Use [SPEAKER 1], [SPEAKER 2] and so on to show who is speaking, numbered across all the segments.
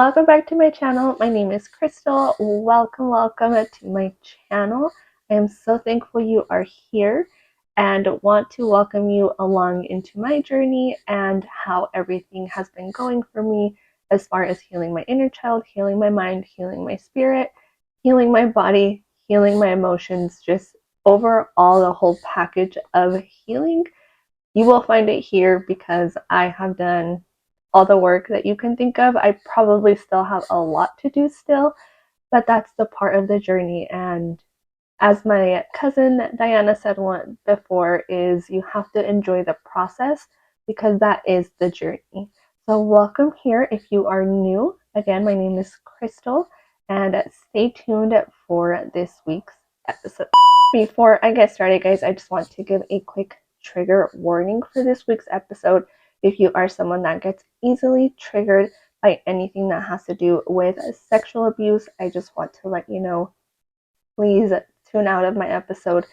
[SPEAKER 1] Welcome back to my channel. My name is Krystal. Welcome to my channel. I am so thankful you are here and want to welcome you along into my journey and how everything has been going for me as far as healing my inner child, healing my mind, healing my spirit, healing my body, healing my emotions, just overall the whole package of healing. You will find it here because I have done all the work that you can think of. I probably still have a lot to do still, but that's the part of the journey. And as my cousin Diana said once before, is you have to enjoy the process because that is the journey. So welcome here if you are new. Again, my name is Krystal and stay tuned for this week's episode. Before I get started, guys, I just want to give a quick trigger warning for this week's episode. If you are someone that gets easily triggered by anything that has to do with sexual abuse, I just want to let you know, please tune out of my episode.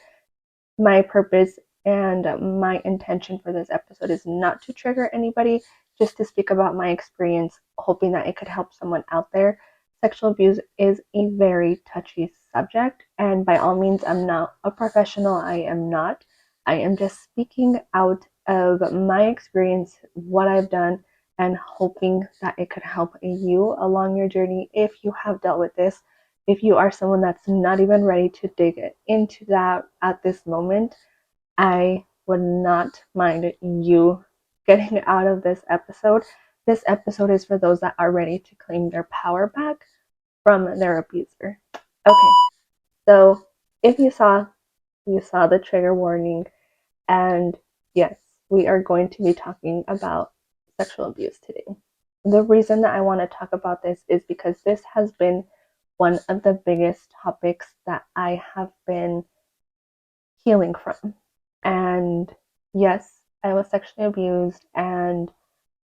[SPEAKER 1] My purpose and my intention for this episode is not to trigger anybody, just to speak about my experience, hoping that it could help someone out there. Sexual abuse is a very touchy subject, and by all means, I'm not a professional. I am not. I am just speaking out of my experience, what I've done, and hoping that it could help you along your journey if you have dealt with this. If you are someone that's not even ready to dig into that at this moment, I would not mind you getting out of this episode. This episode is for those that are ready to claim their power back from their abuser. Okay, so if you saw the trigger warning, and yes, we are going to be talking about sexual abuse today. The reason that I want to talk about this is because this has been one of the biggest topics that I have been healing from. And yes, I was sexually abused, and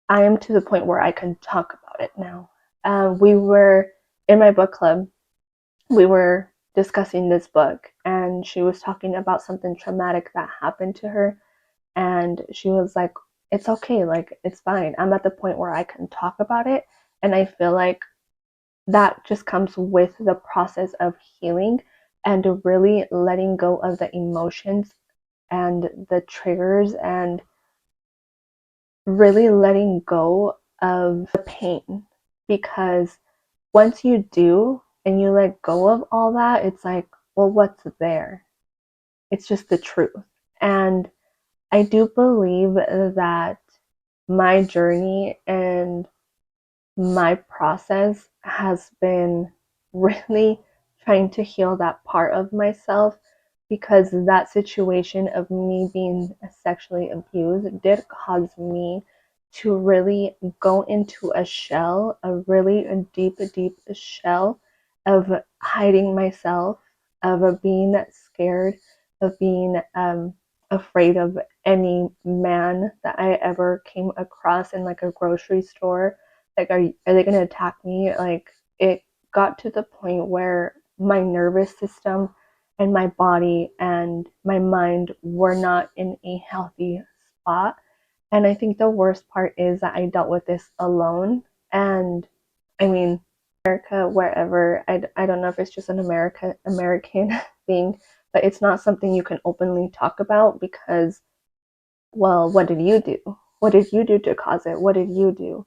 [SPEAKER 1] I am to the point where I can talk about it now. We were in my book club, we were discussing this book, and she was talking about something traumatic that happened to her. And she was like, it's okay, like, it's fine. I'm at the point where I can talk about it. And I feel like that just comes with the process of healing and really letting go of the emotions and the triggers and really letting go of the pain. Because once you do and you let go of all that, it's like, well, what's there? It's just the truth. And I do believe that my journey and my process has been really trying to heal that part of myself, because that situation of me being sexually abused did cause me to really go into a shell, a really deep shell of hiding myself, of being scared, of being afraid of any man that I ever came across in like a grocery store. Like, are they gonna attack me? Like, it got to the point where my nervous system and my body and my mind were not in a healthy spot. And I think the worst part is that I dealt with this alone. And I mean, America, wherever, I don't know if it's just an American thing, but it's not something you can openly talk about because, well, what did you do? What did you do to cause it? What did you do?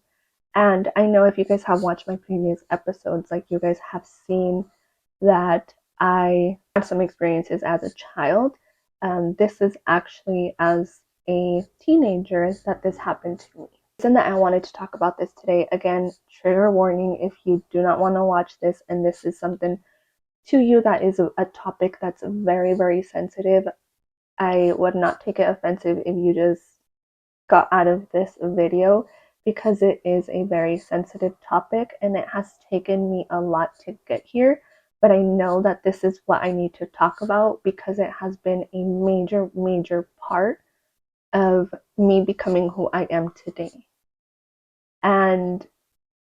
[SPEAKER 1] And I know if you guys have watched my previous episodes, like, you guys have seen that I had some experiences as a child. This is actually as a teenager that this happened to me. The reason that I wanted to talk about this today, again, trigger warning if you do not want to watch this and this is something to you that is a topic that's very, very sensitive. I would not take it offensive if you just got out of this video, because it is a very sensitive topic and it has taken me a lot to get here. But I know that this is what I need to talk about because it has been a major part of me becoming who I am today. And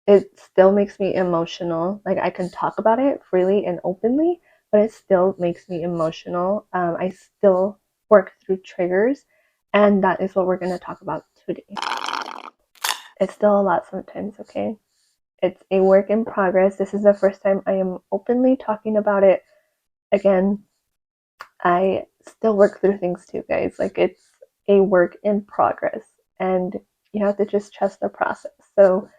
[SPEAKER 1] it still makes me emotional. Like, I can talk about it freely and openly, but it still makes me emotional. I still work through triggers, and that is what we're going to talk about today. It's still a lot sometimes, okay? It's a work in progress. This is the first time I am openly talking about it. Again, I still work through things too, guys. Like, it's a work in progress, and you have to just trust the process. So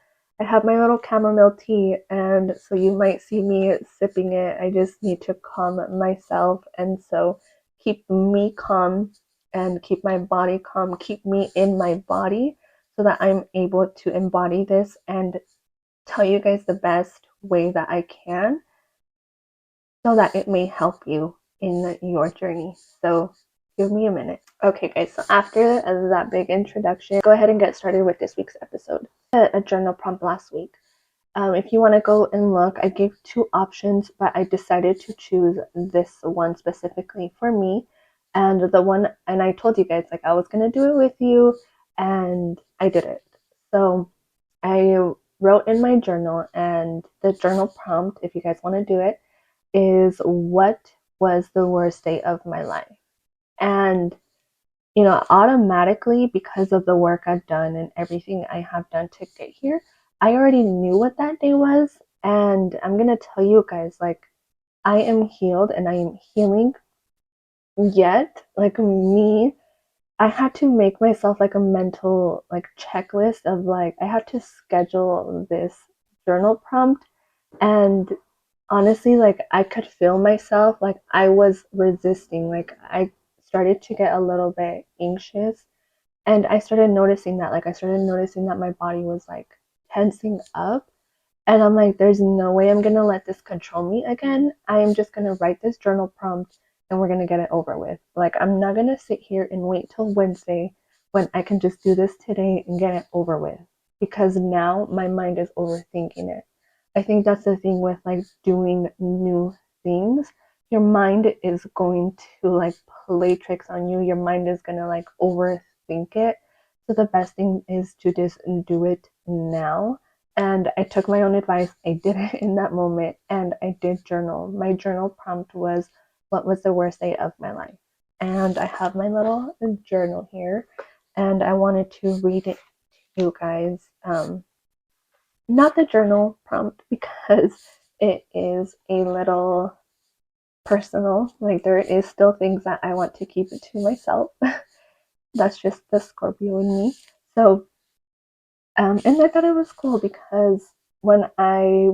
[SPEAKER 1] I have my little chamomile tea, and so you might see me sipping it. I just need to calm myself, and so keep me calm and keep my body calm, keep me in my body so that I'm able to embody this and tell you guys the best way that I can so that it may help you in your journey. So give me a minute. Okay, guys, so after that big introduction, go ahead and get started with this week's episode. A journal prompt last week. If you want to go and look, I gave two options, but I decided to choose this one specifically for me. And I told you guys, like, I was going to do it with you, and I did it. So I wrote in my journal, and the journal prompt, if you guys want to do it, is what was the worst day of my life? And, automatically, because of the work I've done and everything I have done to get here, I already knew what that day was. And I'm going to tell you guys, like, I am healed and I am healing. Yet, like me, I had to make myself like a mental like checklist of like I had to schedule this journal prompt, and honestly, like, I could feel myself, like, I was resisting, like, I started to get a little bit anxious, and I started noticing that, like, I started noticing that my body was like tensing up, and I'm like, there's no way I'm gonna let this control me again. I am just gonna write this journal prompt and we're gonna get it over with. Like, I'm not gonna sit here and wait till Wednesday when I can just do this today and get it over with, because now my mind is overthinking it. I think that's the thing with like doing new things. Your mind is going to like play tricks on you. Your mind is gonna like overthink it. So the best thing is to just do it now. And I took my own advice. I did it in that moment and I did journal. My journal prompt was, what was the worst day of my life? And I have my little journal here and I wanted to read it to you guys. Not the journal prompt because it is a little personal. Like, there is still things that I want to keep it to myself. That's just the Scorpio in me. So, and I thought it was cool because when I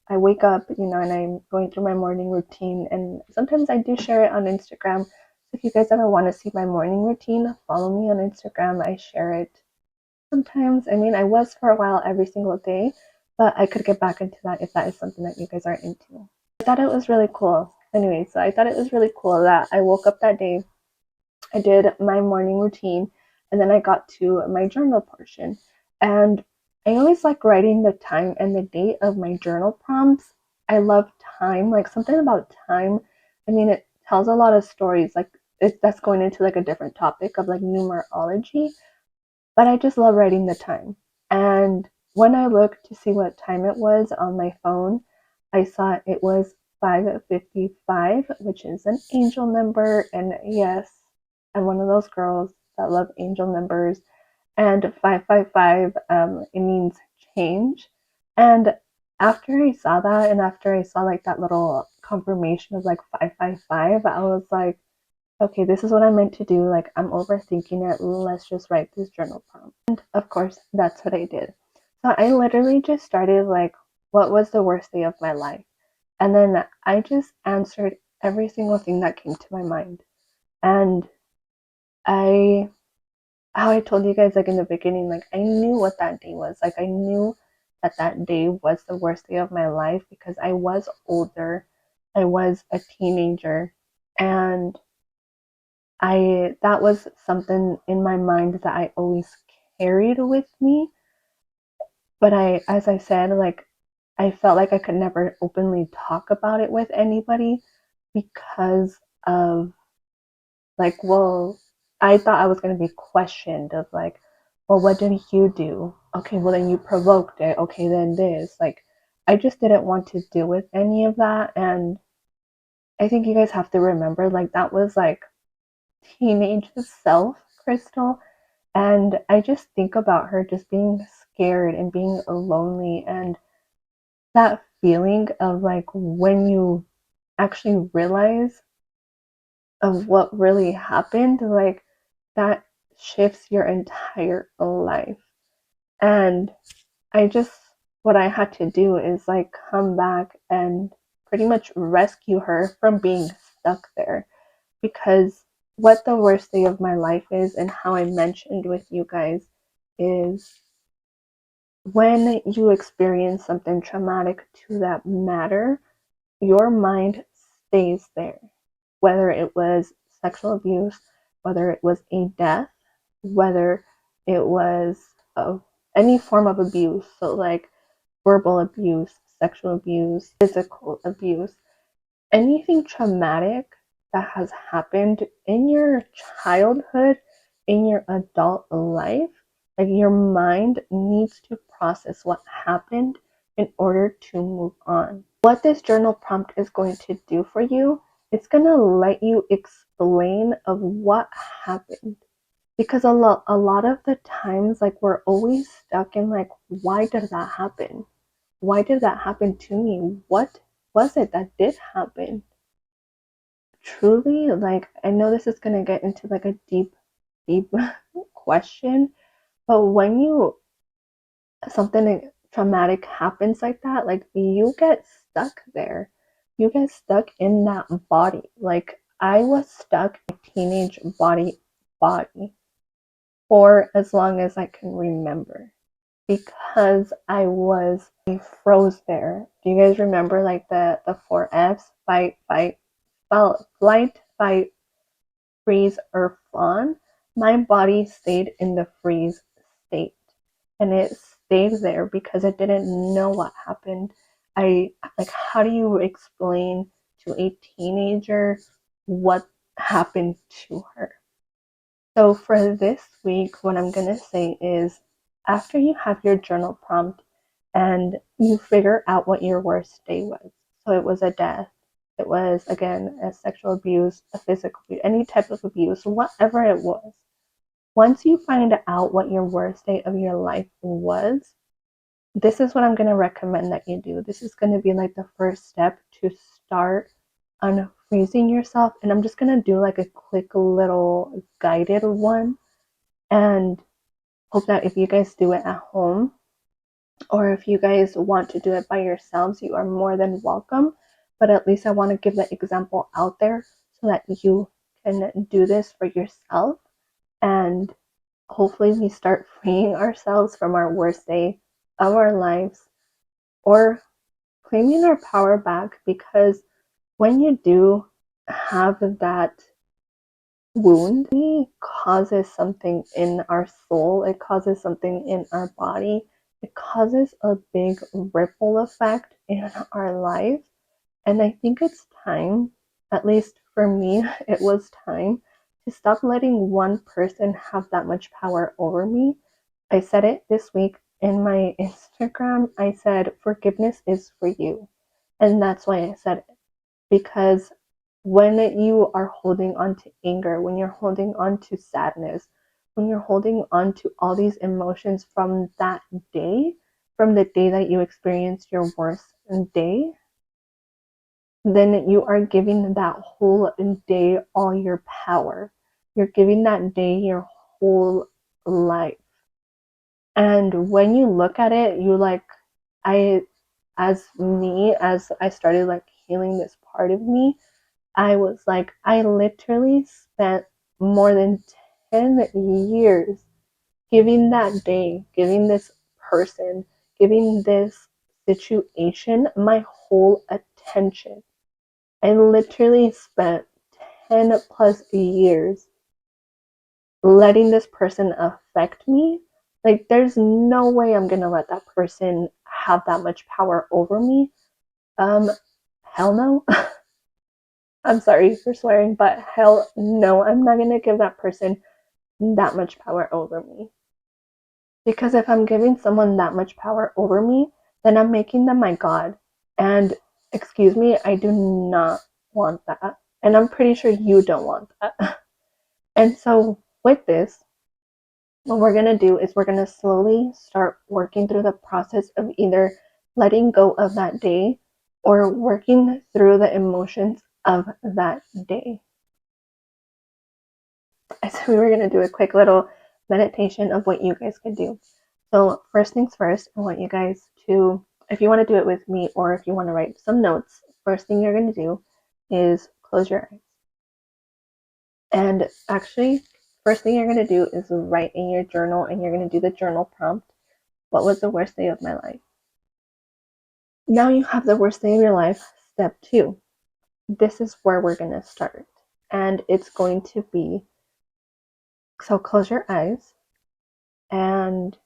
[SPEAKER 1] wake up, and I'm going through my morning routine, and sometimes I do share it on Instagram. So if you guys ever want to see my morning routine, follow me on Instagram. I share it sometimes. I mean, I was for a while every single day, but I could get back into that if that is something that you guys are into. I thought it was really cool. Anyway, so I thought it was really cool that I woke up that day, I did my morning routine, and then I got to my journal portion. And I always like writing the time and the date of my journal prompts. I love time, like something about time. I mean, it tells a lot of stories. Like, that's going into like a different topic of like numerology, but I just love writing the time. And when I looked to see what time it was on my phone, I saw it was 5:55, which is an angel number. And yes, I'm one of those girls that love angel numbers. And 555, it means change. And after I saw that, and after I saw like that little confirmation of like 555, I was like, okay, this is what I meant to do. Like, I'm overthinking it. Let's just write this journal prompt. And of course, that's what I did. So I literally just started like, what was the worst day of my life? And then I just answered every single thing that came to my mind. And I, how I told you guys like in the beginning, like, I knew what that day was. Like, I knew that that day was the worst day of my life because I was older. I was a teenager. And that was something in my mind that I always carried with me. But as I said, like, I felt like I could never openly talk about it with anybody because of like, well, I thought I was going to be questioned of like, well, what did you do? Okay, well, then you provoked it. Okay, then this. Like, I just didn't want to deal with any of that. And I think you guys have to remember, like, that was like teenage self, Krystal. And I just think about her just being scared and being lonely. And that feeling of like when you actually realize of what really happened, like that shifts your entire life. And I just, what I had to do is like come back and pretty much rescue her from being stuck there. Because what the worst day of my life is, and how I mentioned with you guys, is when you experience something traumatic to that matter, your mind stays there. Whether it was sexual abuse, whether it was a death, whether it was any form of abuse, so like verbal abuse, sexual abuse, physical abuse, anything traumatic that has happened in your childhood, in your adult life, like your mind needs to process what happened in order to move on. What this journal prompt is going to do for you, it's going to let you explain of what happened. Because a lot of the times, like we're always stuck in like, why did that happen? Why did that happen to me? What was it that did happen? Truly, like, I know this is going to get into like a deep question, but when you, something traumatic happens like that, like you get stuck there. You get stuck in that body. Like I was stuck in a teenage body for as long as I can remember, because I froze there. Do you guys remember like the four F's? Flight, fight, freeze, or fawn? My body stayed in the freeze state, and it stayed there because it didn't know what happened. I like, how do you explain to a teenager what happened to her? So for this week, what I'm gonna say is, after you have your journal prompt and you figure out what your worst day was, so it was a death, it was again a sexual abuse, a physical abuse, any type of abuse, whatever it was. Once you find out what your worst day of your life was, this is what I'm gonna recommend that you do. This is gonna be like the first step to start unfreezing yourself. And I'm just gonna do like a quick little guided one, and hope that if you guys do it at home, or if you guys want to do it by yourselves, you are more than welcome. But at least I want to give the example out there so that you can do this for yourself, and hopefully we start freeing ourselves from our worst day of our lives, or claiming our power back. Because when you do have that wound, it causes something in our soul, it causes something in our body, it causes a big ripple effect in our life. And I think it's time, at least for me, it was time to stop letting one person have that much power over me. I said it this week in my Instagram. I said, forgiveness is for you. And that's why I said it. Because when you are holding on to anger, when you're holding on to sadness, when you're holding on to all these emotions from that day, from the day that you experienced your worst day, then you are giving that whole day all your power. You're giving that day your whole life. And when you look at it, you like, I, as I started like healing this part of me, I was like, I literally spent more than 10 years giving that day, giving this person, giving this situation my whole attention. I literally spent 10 plus years letting this person affect me. Like, there's no way I'm gonna let that person have that much power over me. Um, Hell no. I'm sorry for swearing, but hell no, I'm not gonna give that person that much power over me. Because if I'm giving someone that much power over me, then I'm making them my God. And excuse me, I do not want that. And I'm pretty sure you don't want that. And so, with this, what we're gonna do is we're gonna slowly start working through the process of either letting go of that day or working through the emotions of that day. So we were going to do a quick little meditation of what you guys could do. So first things first, I want you guys to, if you want to do it with me or if you want to write some notes, first thing you're going to do is close your eyes. And actually, first thing you're going to do is write in your journal, and you're going to do the journal prompt. What was the worst day of my life? Now you have the worst day of your life. Step 2. This is where we're going to start. And it's going to be, so close your eyes, and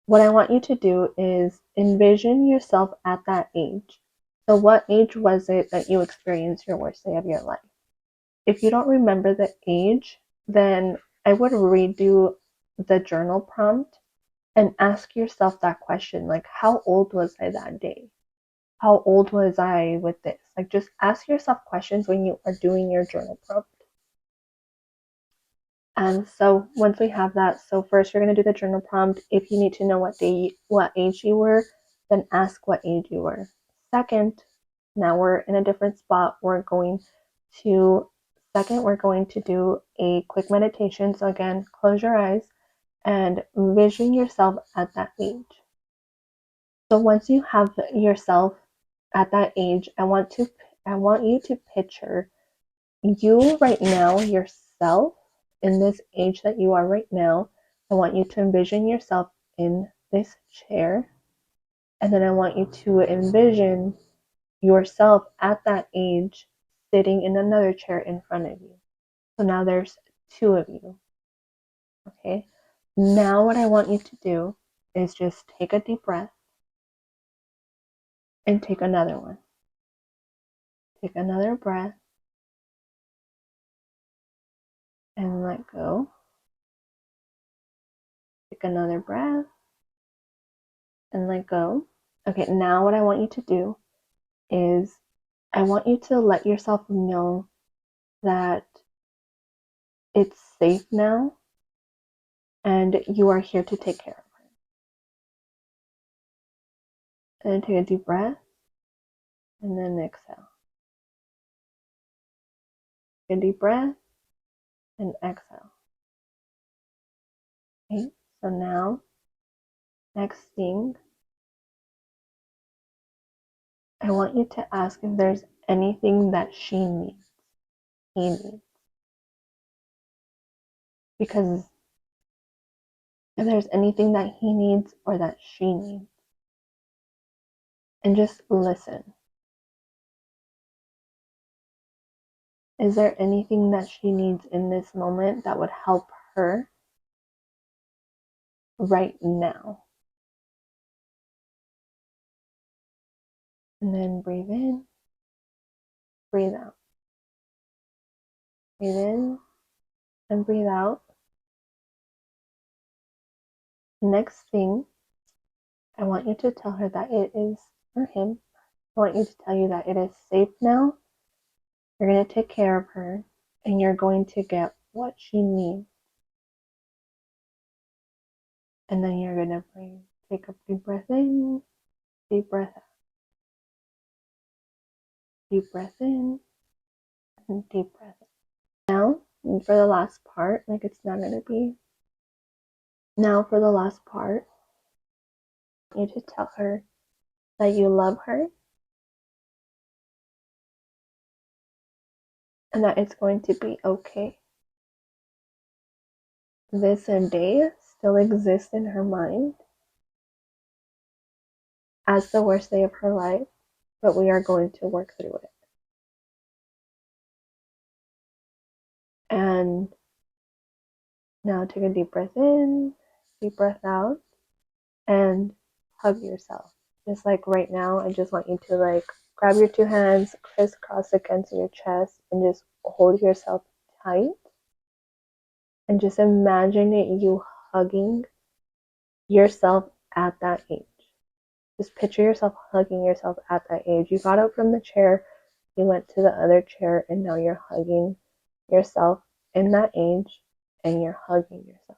[SPEAKER 1] what I want you to do is envision yourself at that age. So what age was it that you experienced your worst day of your life? If you don't remember the age, then I would redo the journal prompt and ask yourself that question, like, how old was I that day? How old was I with this? Like, just ask yourself questions when you are doing your journal prompt. And so once we have that, so first you're going to do the journal prompt. If you need to know what age you were, then ask what age you were. Second, now we're in a different spot. We're going to do a quick meditation. So again, close your eyes and envision yourself at that age. So once you have yourself at that age, I want you to picture you right now, yourself in this age that you are right now. I want you to envision yourself in this chair, and then I want you to envision yourself at that age sitting in another chair in front of you. So now there's 2 of you. Okay, now what I want you to do is just take a deep breath and take another one. Take another breath and let go. Take another breath and let go. Okay, now what I want you to do is I want you to let yourself know that it's safe now and you are here to take care of her. And then take a deep breath and then exhale. Take a deep breath and exhale. Okay, so now, next thing, I want you to ask if there's anything that he needs. Because if there's anything that he needs or that she needs, and just listen. Is there anything that she needs in this moment that would help her right now? And then breathe in, breathe out. Breathe in and breathe out. Next thing, I want you to tell her that it is, or him, I want you to tell you that it is safe now. You're going to take care of her and you're going to get what she needs. And then you're going to breathe. Take a deep breath in, deep breath out. Deep breath in and deep breath out. Now, for the last part, like it's not going to be. Now, for the last part, I want you to tell her that you love her and that it's going to be okay. This day still exists in her mind as the worst day of her life, but we are going to work through it. And now take a deep breath in, deep breath out, and hug yourself. Just like right now, I just want you to like grab your 2 hands, crisscross against your chest, and just hold yourself tight. And just imagine you hugging yourself at that age. Just picture yourself hugging yourself at that age. You got up from the chair, you went to the other chair, and now you're hugging yourself in that age, and you're hugging yourself.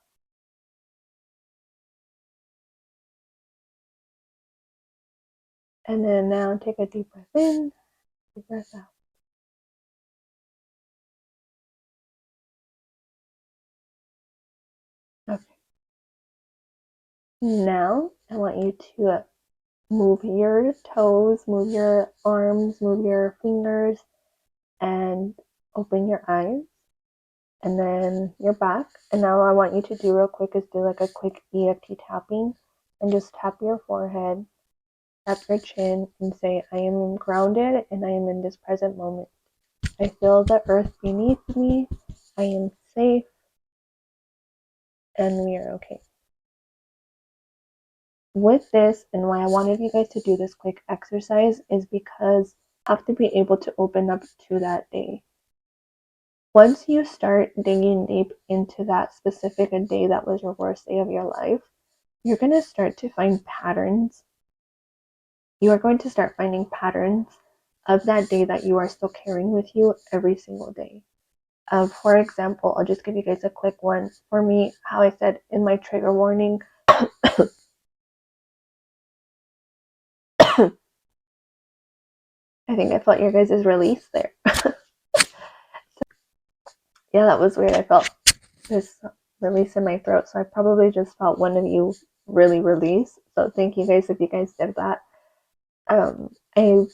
[SPEAKER 1] And then now take a deep breath in, deep breath out. Okay. Now I want you to move your toes, move your arms, move your fingers, and open your eyes. And then your back. And now I want you to do real quick is do like a quick EFT tapping and just tap your forehead, tap your chin, and say, I am grounded and I am in this present moment. I feel the earth beneath me. I am safe and we are okay. With this, and why I wanted you guys to do this quick exercise is because you have to be able to open up to that day. Once you start digging deep into that specific day that was your worst day of your life, you're going to start to find patterns. You are going to start finding patterns of that day that you are still carrying with you every single day. For example, I'll just give you guys a quick one. For me, how I said in my trigger warning, I think I felt your guys' release there. Yeah, that was weird. I felt this release in my throat. So I probably just felt one of you really release. So thank you guys if you guys did that. I mean,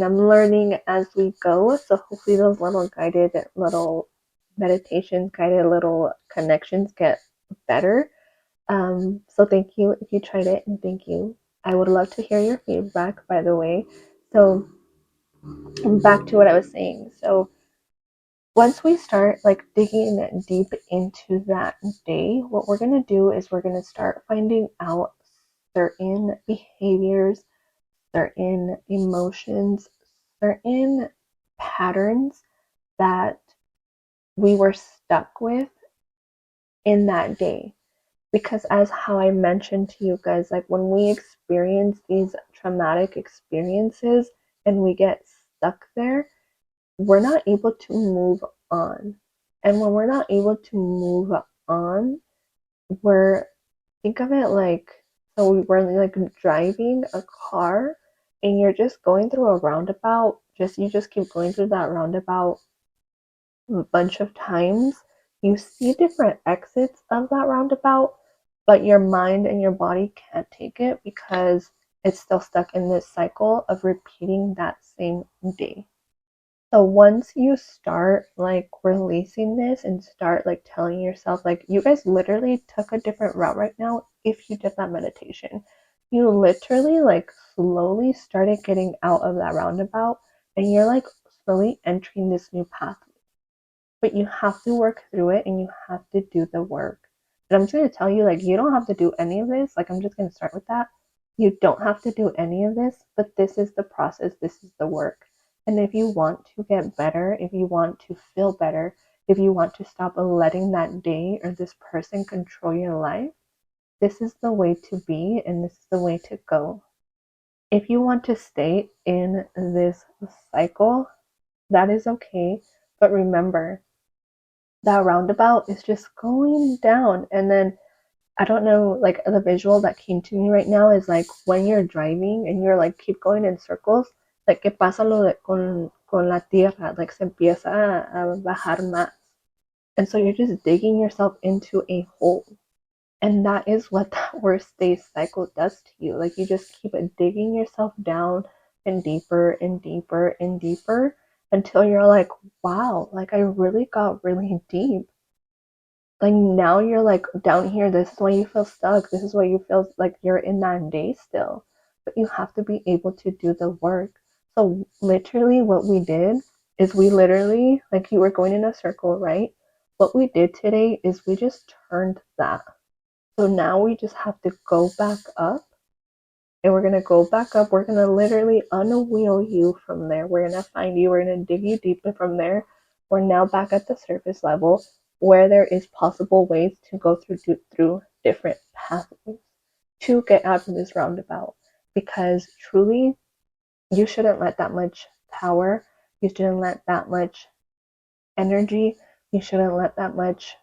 [SPEAKER 1] I'm learning as we go. So hopefully those little guided little meditations, guided little connections get better. So thank you if you tried it, and thank you. I would love to hear your feedback, by the way. So back to what I was saying. So once we start like digging deep into that day, what we're going to do is we're going to start finding out certain behaviors, certain emotions, certain patterns that we were stuck with in that day. Because as how I mentioned to you guys, like when we experience these traumatic experiences and we get stuck there, we're not able to move on. And when we're not able to move on, we're think of it like so we were like driving a car and you're just going through a roundabout, just you just keep going through that roundabout a bunch of times. You see different exits of that roundabout, but your mind and your body can't take it because it's still stuck in this cycle of repeating that same day. So once you start like releasing this and start like telling yourself, like you guys literally took a different route right now if you did that meditation. You literally like slowly started getting out of that roundabout and you're like slowly entering this new path, but you have to work through it and you have to do the work. And I'm just going to tell you, like, you don't have to do any of this. Like, I'm just going to start with that. You don't have to do any of this, but this is the process, this is the work. And if you want to get better, if you want to feel better, if you want to stop letting that day or this person control your life, this is the way to be and this is the way to go. If you want to stay in this cycle, that is okay. But remember, that roundabout is just going down. And then I don't know, like the visual that came to me right now is like when you're driving and you're like keep going in circles, like que pasa lo de con la tierra, like se empieza a bajar más. And so you're just digging yourself into a hole. And that is what that worst day cycle does to you. Like you just keep digging yourself down and deeper and deeper and deeper until you're like, wow, like I really got really deep. Like now you're like down here, this is why you feel stuck, this is why you feel like you're in that day still, but you have to be able to do the work. So literally what we did is we literally, like you were going in a circle, right? What we did today is we just turned that. So now we just have to go back up, and we're going to go back up. We're going to literally unwheel you from there. We're going to find you. We're going to dig you deeper from there. We're now back at the surface level where there is possible ways to go through different pathways to get out of this roundabout. Because truly, you shouldn't let that much power, you shouldn't let that much energy, you shouldn't let that much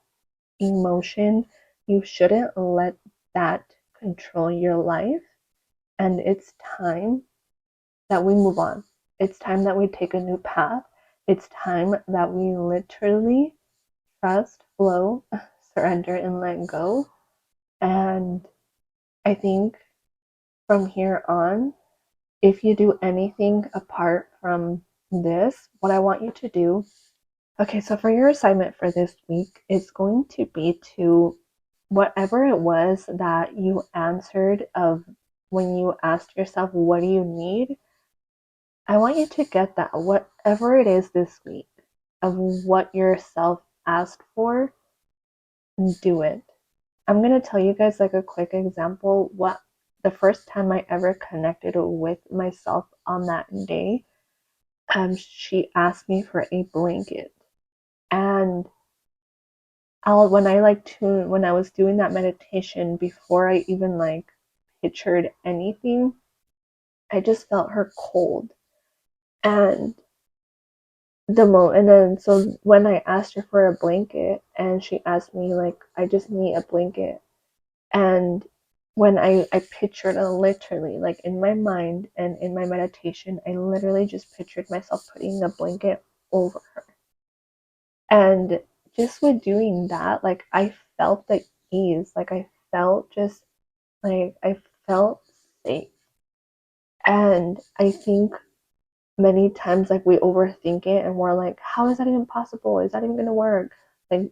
[SPEAKER 1] emotion, you shouldn't let that control your life And it's time that we move on. It's time that we take a new path. It's time that we literally trust, flow, surrender, and let go. And I think from here on, if you do anything apart from this, what I want you to do, okay, so for your assignment for this week, it's going to be to whatever it was that you answered of when you asked yourself, what do you need? I want you to get that, whatever it is this week, of what yourself asked for, do it. I'm going to tell you guys like a quick example. What the first time I ever connected with myself on that day, she asked me for a blanket. And when I was doing that meditation, before I even like pictured anything, I just felt her cold. And and then so when I asked her for a blanket and she asked me like, I just need a blanket. And when I pictured it literally, like in my mind and in my meditation, I literally just pictured myself putting a blanket over her. And just with doing that, like I felt the ease, like I felt just like I felt safe. And I think many times like we overthink it and we're like, how is that even possible? Is that even gonna work? Like,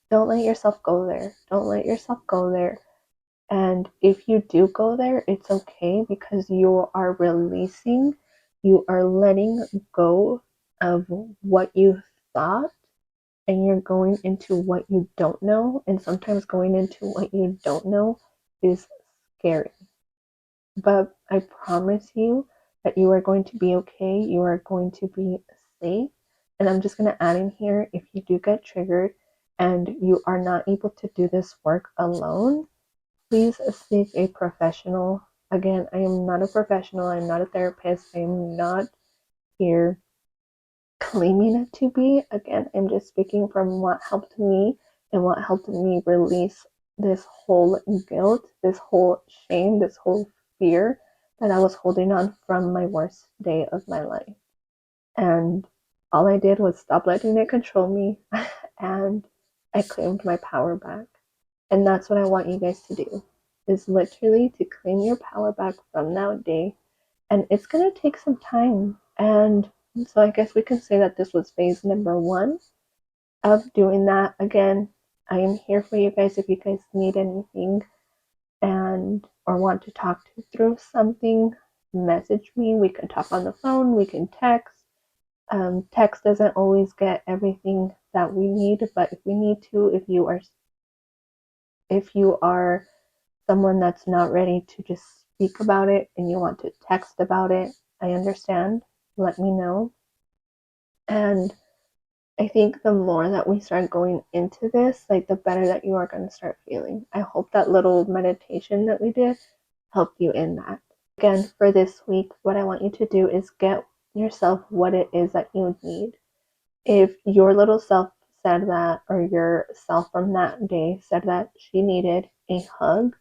[SPEAKER 1] don't let yourself go there. Don't let yourself go there. And if you do go there, it's okay because you are releasing, you are letting go of what you thought, and you're going into what you don't know. And sometimes going into what you don't know is scary. But I promise you that you are going to be okay. You are going to be safe. And I'm just going to add in here, if you do get triggered and you are not able to do this work alone, please seek a professional. Again, I am not a professional. I'm not a therapist. I am not here claiming it to be. Again, I'm just speaking from what helped me and what helped me release this whole guilt, this whole shame, this whole fear that I was holding on from my worst day of my life. And all I did was stop letting it control me and I claimed my power back. And that's what I want you guys to do, is literally to claim your power back from that day. And it's going to take some time. And so I guess we can say that this was phase number 1 of doing that. Again, I am here for you guys if you guys need anything and or want to talk through something. Message me. We can talk on the phone. We can text. Text doesn't always get everything that we need, but if we need to, if you are someone that's not ready to just speak about it and you want to text about it, I understand. Let me know. And I think the more that we start going into this, like the better that you are going to start feeling. I hope that little meditation that we did helped you in that. Again, for this week, what I want you to do is get yourself what it is that you need. If your little self said that, or your self from that day said that she needed a hug,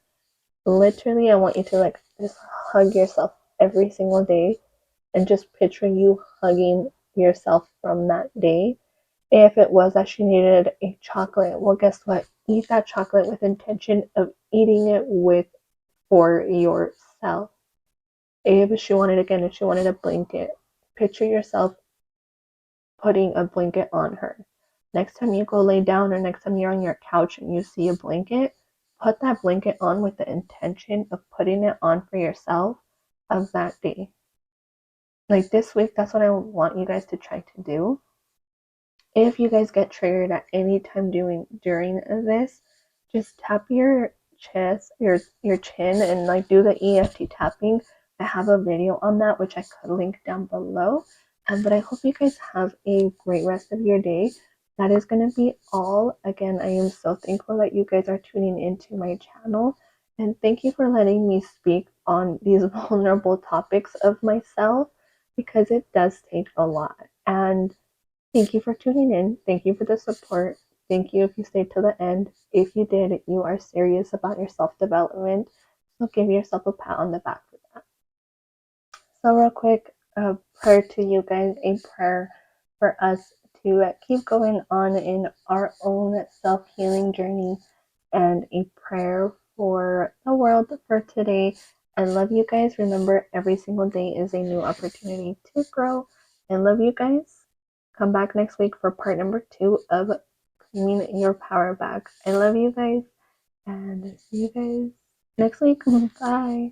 [SPEAKER 1] literally, I want you to like just hug yourself every single day and just picture you hugging yourself from that day. If it was that she needed a chocolate, well, guess what? Eat that chocolate with intention of eating it with for yourself. If she wanted, again, if she wanted a blanket, picture yourself putting a blanket on her. Next time you go lay down or next time you're on your couch and you see a blanket, put that blanket on with the intention of putting it on for yourself of that day. Like this week, that's what I want you guys to try to do. If you guys get triggered at any time during this, just tap your chest, your chin, and like do the EFT tapping. I have a video on that which I could link down below. But I hope you guys have a great rest of your day. That is going to be all. Again, I am so thankful that you guys are tuning into my channel. And thank you for letting me speak on these vulnerable topics of myself, because it does take a lot. And thank you for tuning in. Thank you for the support. Thank you if you stayed to the end. If you did, you are serious about your self development. So give yourself a pat on the back for that. So, real quick, a prayer to you guys, a prayer for us to keep going on in our own self healing journey, and a prayer for the world for today. I love you guys. Remember, every single day is a new opportunity to grow. I love you guys. Come back next week for part number 2 of Claiming Your Power Back. I love you guys, and see you guys next week. Bye.